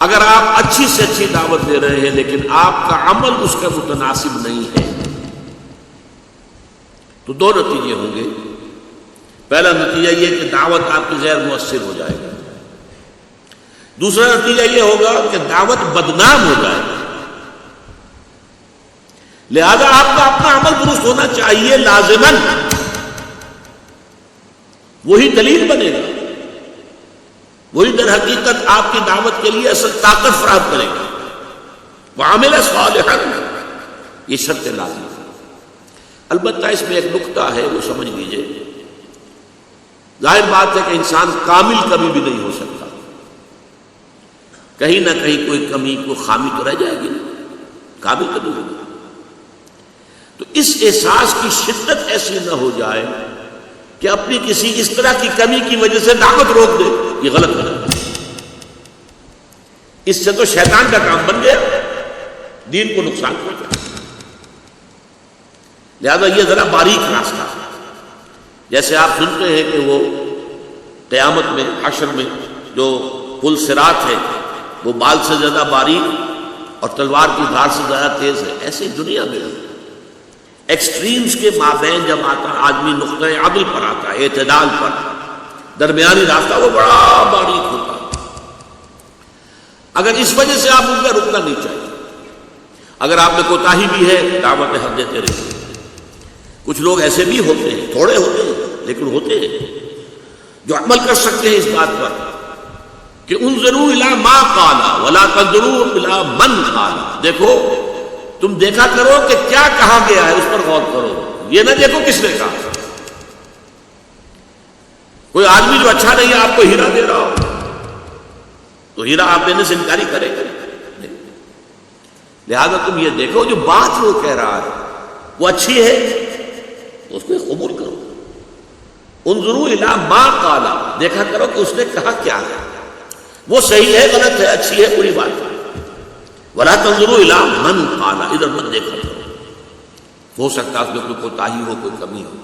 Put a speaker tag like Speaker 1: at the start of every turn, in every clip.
Speaker 1: اگر آپ اچھی سے اچھی دعوت دے رہے ہیں لیکن آپ کا عمل اس کا متناسب نہیں ہے تو دو نتیجے ہوں گے. پہلا نتیجہ یہ کہ دعوت آپ کی غیر مؤثر ہو جائے گی. دوسرا نتیجہ یہ ہوگا کہ دعوت بدنام ہو جائے گی. لہذا آپ کا اپنا عمل درست ہونا چاہیے لازماً. وہی دلیل بنے گا, وہی در حقیقت آپ کی دعوت کے لیے اصل طاقت فراہم کرے گا. وعمل صالحا, یہ شرط لازم ہے. البتہ اس میں ایک نقطہ ہے, وہ سمجھ لیجئے. ظاہر بات ہے کہ انسان کامل کبھی بھی نہیں ہو سکتا, کہیں نہ کہیں کوئی کمی کوئی خامی تو رہ جائے گی نا, کامل کبھی ہوگی. تو اس احساس کی شدت ایسی نہ ہو جائے کہ اپنی کسی اس طرح کی کمی کی وجہ سے دعوت روک دے. یہ غلط ہے. اس سے تو شیطان کا کام بن گیا, دین کو نقصان پہنچا. لہذا یہ ذرا باریک راستہ ہے. جیسے آپ سنتے ہیں کہ وہ قیامت میں حشر میں جو پل صراط ہے وہ بال سے زیادہ باریک اور تلوار کی دھار سے زیادہ تیز ہے. ایسی دنیا میں ایکسٹریمز کے مابین جب آتا آدمی نقطۂ عدل پر آتا ہے, اعتدال پر, درمیانی راستہ, وہ بڑا باریک ہوتا ہے. اگر اس وجہ سے آپ ان کا رکنا نہیں چاہیے. اگر آپ میں کوتاہی بھی ہے دعوت حق دیتے رہے. کچھ لوگ ایسے بھی ہوتے ہیں, تھوڑے ہوتے ہیں لیکن ہوتے ہیں, جو عمل کر سکتے ہیں اس بات پر کہ انظروا الی ما قال ولا تنظروا الی من قال. دیکھو, تم دیکھا کرو کہ کیا کہا گیا ہے, اس پر غور کرو, یہ نہ دیکھو کس نے کہا. کوئی آدمی جو اچھا نہیں ہے آپ کو ہیرا دے رہا ہو تو ہیرا آپ دینے سے انکاری کرے گا. لہذا تم یہ دیکھو جو بات وہ کہہ رہا ہے وہ اچھی ہے تو اس کو قبول کرو. انظروا الی ما قال, دیکھا کرو کہ اس نے کہا کیا ہے, وہ صحیح ہے غلط ہے اچھی ہے بری بات ہے. ولا تنظروا الی من قال, ادھر مت دیکھا کرو, ہو سکتا ہے اس میں کوئی کوتاہی ہو, کوئی کمی ہو.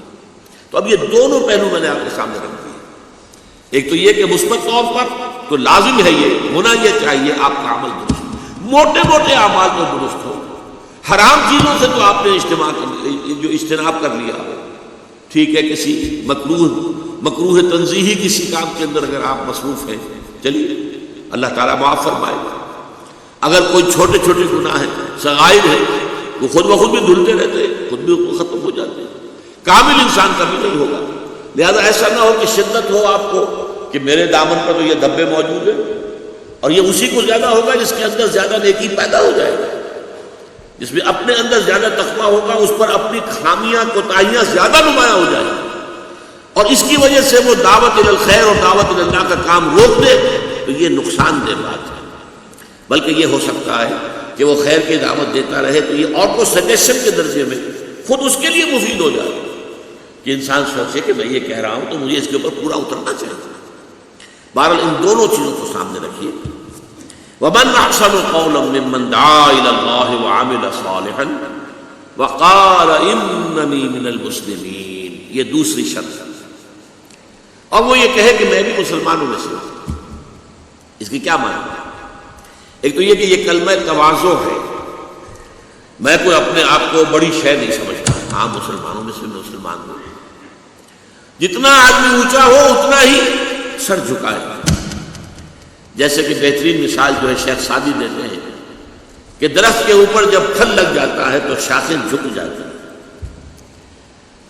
Speaker 1: تو اب یہ دونوں پہلو میں نے آپ کے سامنے رکھ دیے. ایک تو یہ کہ مثبت طور پر تو لازم ہے, یہ ہونا یہ چاہیے آپ کا عمل درست, موٹے موٹے اعمال تو درست ہو. حرام چیزوں سے تو آپ نے اجتناب کر لیا ہو, ٹھیک ہے. کسی مکروہ تنزیہی کسی کام کے اندر اگر آپ مصروف ہیں, چلیے اللہ تعالیٰ معاف فرمائے. اگر کوئی چھوٹے چھوٹے گناہ ہیں, صغائر ہیں, وہ خود بخود بھی دھلتے رہتے ہیں, خود بھی ختم ہو جاتے ہیں. کامل انسان کبھی نہیں ہوگا. لہذا ایسا نہ ہو کہ شدت ہو آپ کو کہ میرے دامن پر تو یہ دھبے موجود ہیں, اور یہ اسی کو زیادہ ہوگا جس کے اندر زیادہ نیکی پیدا ہو جائے گا, جس میں اپنے اندر زیادہ تقویٰ ہوگا, اس پر اپنی خامیاں کوتاہیاں زیادہ نمایاں ہو جائیں گی, اور اس کی وجہ سے وہ دعوت الی الخیر اور دعوت الی اللہ کا کام روک دے تو یہ نقصان دہ بات ہے. بلکہ یہ ہو سکتا ہے کہ وہ خیر کی دعوت دیتا رہے تو یہ اور کو سجیشن کے درجے میں خود اس کے لیے مفید ہو جائے کہ انسان سوچے کہ میں یہ کہہ رہا ہوں تو مجھے اس کے اوپر پورا اترنا چاہیے. بہرحال ان دونوں چیزوں کو سامنے رکھیے. وَمَنْ أَحْسَنُ قَوْلًا مِّمَّنْ دَعَا إِلَى اللَّهِ وَعَمِلَ صَالِحًا وَقَالَ إِنَّنِي مِنَ الْمُسْلِمِينَ. یہ دوسری شرط ہے, اور وہ یہ کہے کہ میں بھی مسلمانوں میں سے ہوں. اس کی کیا معنی ہے؟ ایک تو یہ کہ یہ کلمہ تواضع ہے, میں کوئی اپنے آپ کو بڑی شے نہیں سمجھتا, ہاں مسلمانوں میں سے میں مسلمان ہوں. جتنا آدمی اونچا ہو اتنا ہی سر جھکائے. جیسے کہ بہترین مثال جو ہے شیخ سعدی دیتے ہیں کہ درخت کے اوپر جب پھل لگ جاتا ہے تو شاخیں جھک جاتی ہیں.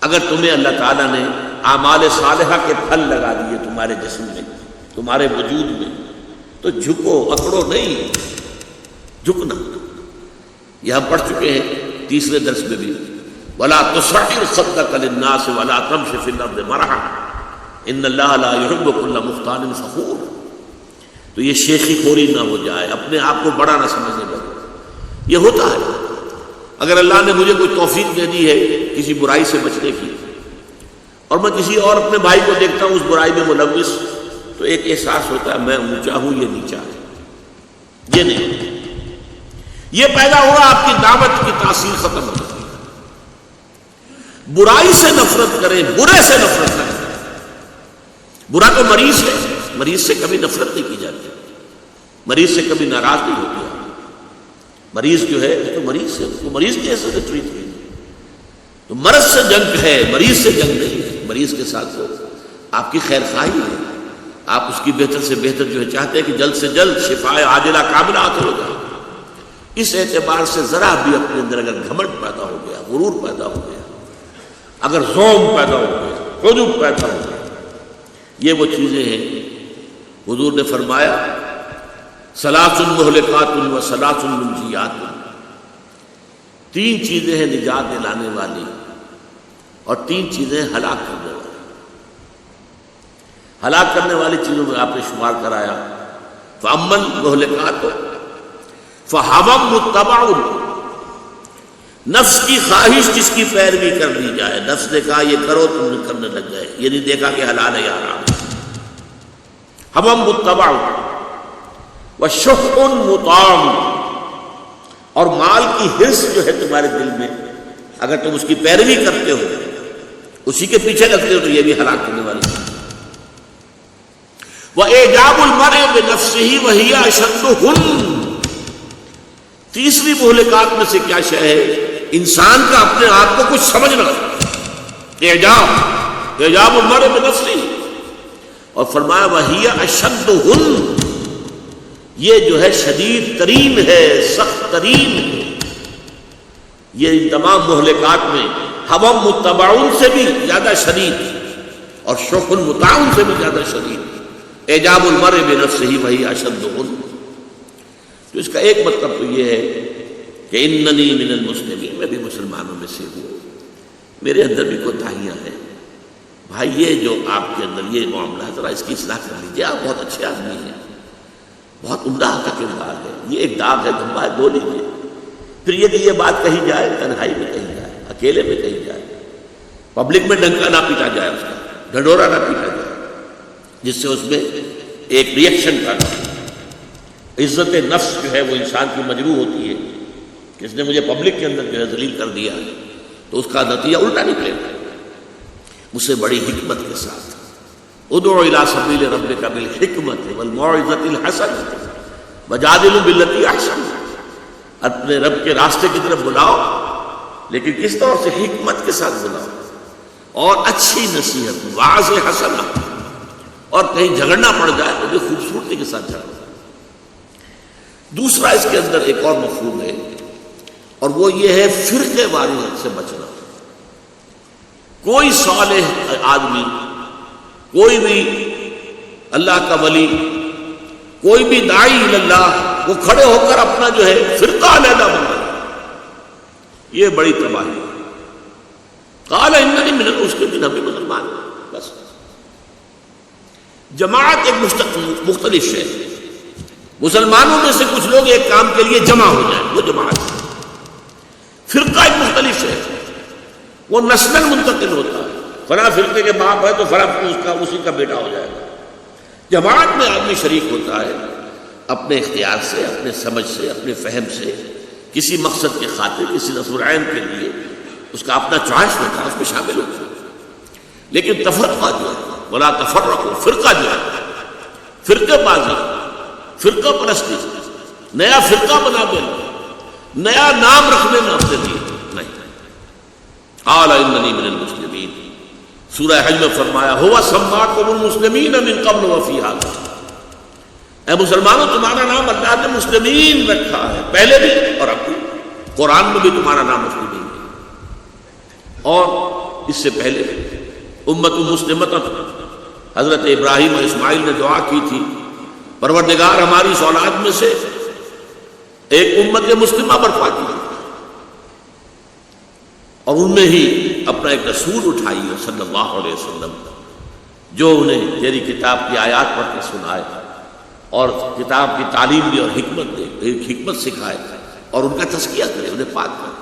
Speaker 1: اگر تمہیں اللہ تعالیٰ نے اعمال صالحہ کے پھل لگا دیے تمہارے جسم میں, تمہارے وجود میں, تو جھکو, اکڑو نہیں, جھکنا. یہ ہم پڑھ چکے ہیں تیسرے درس میں بھی. وَلَا تُصَعِّرْ خَدَّكَ لِلنَّاسِ وَلَا تَمْشِ فِي الْأَرْضِ مَرَحًا إِنَّ اللَّهَ لَا يُحِبُّ كُلَّ مُخْتَالٍ فَخُورٍ. تو یہ شیخی خوری نہ ہو جائے, اپنے آپ کو بڑا نہ سمجھنے لگے. یہ ہوتا ہے. اگر اللہ نے مجھے کوئی توفیق دے دی ہے کسی برائی سے بچنے کی, اور میں کسی اور اپنے بھائی کو دیکھتا ہوں اس برائی میں ملوث, تو ایک احساس ہوتا ہے میں اونچا ہوں, یہ نیچا ہے. یہ نہیں, یہ پیدا ہوا آپ کی دعوت کی تاثیر ختم ہو گئی. برائی سے نفرت کریں, برے سے نفرت کریں. برا تو مریض ہے, مریض سے کبھی نفرت نہیں کی جاتی. مریض سے کبھی ناراض نہیں ہوتی. مریض جو ہے تو مریض سے اس کو مریض کی حیثیت سے ٹریٹ کی. تو مرض سے جنگ ہے، مریض سے جنگ نہیں ہے. مریض کے ساتھ تو آپ کی خیر خواہی ہے، آپ اس کی بہتر سے بہتر جو ہے چاہتے ہیں کہ جلد سے جلد شفائے عاجلہ کاملہ حاصل ہو جائے. اس اعتبار سے ذرا بھی اپنے اندر اگر گھمنڈ پیدا ہو گیا، غرور پیدا ہو گیا، اگر زوم پیدا ہو گیا، عجب پیدا ہو گیا، یہ وہ چیزیں ہیں. حضور نے فرمایا ثلاث مہلکات و ثلاث منجیات، تین چیزیں ہیں نجات دلانے والی اور تین چیزیں ہلاک کرنے والی. ہلاک کرنے والی چیزوں میں آپ نے شمار کرایا فَأَمَّا الْمُهْلِكَاتُ فَهَوًى مُتَّبَعٌ، نفس کی خواہش جس کی پیروی کر لی جائے. نفس نے کہا یہ کرو، تم نے کرنے لگ گئے، یہ نہیں دیکھا کہ حلال ہے یا حرام ہے. هَوًى مُتَّبَعٌ وَشُحٌ مُطَاعٌ، اور مال کی حرص جو ہے تمہارے دل میں، اگر تم اس کی پیروی کرتے ہو، اسی کے پیچھے لگتے ہو، تو یہ بھی ہلاک کرنے والی ہے. وَإِعْجَابُ الْمَرْءِ بِنَفْسِهِ وَهِيَ أَشَدُّهُنَّ، تیسری مہلکات میں سے کیا شے ہے؟ انسان کا اپنے آپ کو کچھ سمجھنا. اعجاب المرء بنفسه، اور فرمایا وَهِيَ أَشَدُّهُنَّ، یہ جو ہے شدید ترین ہے، سخت ترین ہے. یہ ان تمام مہلکات میں ہوا متبعون سے بھی زیادہ شدید اور شوق مطاعن سے بھی زیادہ شدید. اعجاب المرء بنفسه وهي اشدهن. تو اس کا ایک مطلب تو یہ ہے کہ اننی من المسلمین، میں بھی مسلمانوں میں سے ہوں، میرے اندر بھی کوتاہیاں ہیں. بھائی یہ جو آپ کے اندر یہ معاملہ ہے، ذرا اس کی اصلاح کر لیجیے. آپ بہت اچھے آدمی ہیں، بہت عمدہ کا کردار ہے، یہ ایک داغ ہے، دھبا ہے، دھو لیجیے. پھر یہ کہ یہ بات کہی جائے، تنہائی میں کہی جائے، اکیلے میں کہی جائے، پبلک میں ڈنکا نہ پیٹا جائے، اس کا ڈھنڈورا نہ پیٹا جائے، جس سے اس میں ایک ریئیکشن پیدا ہو. عزت نفس جو ہے وہ انسان کی مجروح ہوتی ہے کہ اس نے مجھے پبلک کے اندر جو ہے ذلیل کر دیا، تو اس کا نتیجہ الٹا نکلے گا. اسے بڑی حکمت کے ساتھ ادعو الی سبیل ربک بالحکمت والموعظۃ الحسنۃ وجادلوا باللتی احسن، اپنے رب کے راستے کی طرف بلاؤ، لیکن کس طور سے؟ حکمت کے ساتھ بلاؤ اور اچھی نصیحت، واعظ حسنہ. اور کہیں جھگڑنا پڑ جائے تو بھی خوبصورتی کے ساتھ جھگڑو. دوسرا اس کے اندر ایک اور مفہوم ہے، اور وہ یہ ہے فرقے واریت سے بچنا. کوئی صالح آدمی، کوئی بھی اللہ کا ولی، کوئی بھی داعی اللہ، وہ کھڑے ہو کر اپنا جو ہے فرقہ علیحدہ بنا، یہ بڑی تباہی. قال اننی من المسلمین، ہم بھی مسلمان ہیں. بس جماعت ایک مختلف ہے. مسلمانوں میں سے کچھ لوگ ایک کام کے لیے جمع ہو جائیں، وہ جماعت ہے. فرقہ ایک مختلف ہے، وہ نسل منتقل ہوتا ہے. فلاں فرقے کے باپ ہے تو فلاں اسی کا بیٹا ہو جائے گا. جماعت میں آدمی شریک ہوتا ہے اپنے اختیار سے، اپنے سمجھ سے، اپنے فہم سے، کسی مقصد کے خاطر، کسی نصر عین کے لیے اس کا اپنا چوائس ہوتا ہے، اس میں شامل ہوتا ہے. لیکن تفرقہ جو ہے، ولا تفرقوا، فرقہ جو ہے، فرقے بازی، فرقہ پرستی، نیا فرقہ بنا دینا، نیا نام رکھ لینا اپنے لیے نہیں. قال اننی من المسلمین، سورہ حج میں فرمایا هو سماکم المسلمین من قبل وفی ھذا، اے مسلمانوں تمہارا نام اللہ نے مسلمین رکھا ہے، پہلے بھی اور اب بھی. قرآن میں بھی تمہارا نام مسلمین ہے، اور اس سے پہلے امت مسلمۃ، حضرت ابراہیم اور اسماعیل نے دعا کی تھی پروردگار ہماری اس اولاد میں سے ایک امت مسلمہ برپا کی، اور ان میں ہی اپنا ایک رسول اٹھائی ہے صلی اللہ علیہ وسلم، جو انہیں تیری کتاب کی آیات پڑھ کے سنائے اور کتاب کی تعلیم دی اور حکمت دے، حکمت سکھائے اور ان کا تزکیہ کرے، انہیں پاک کرے.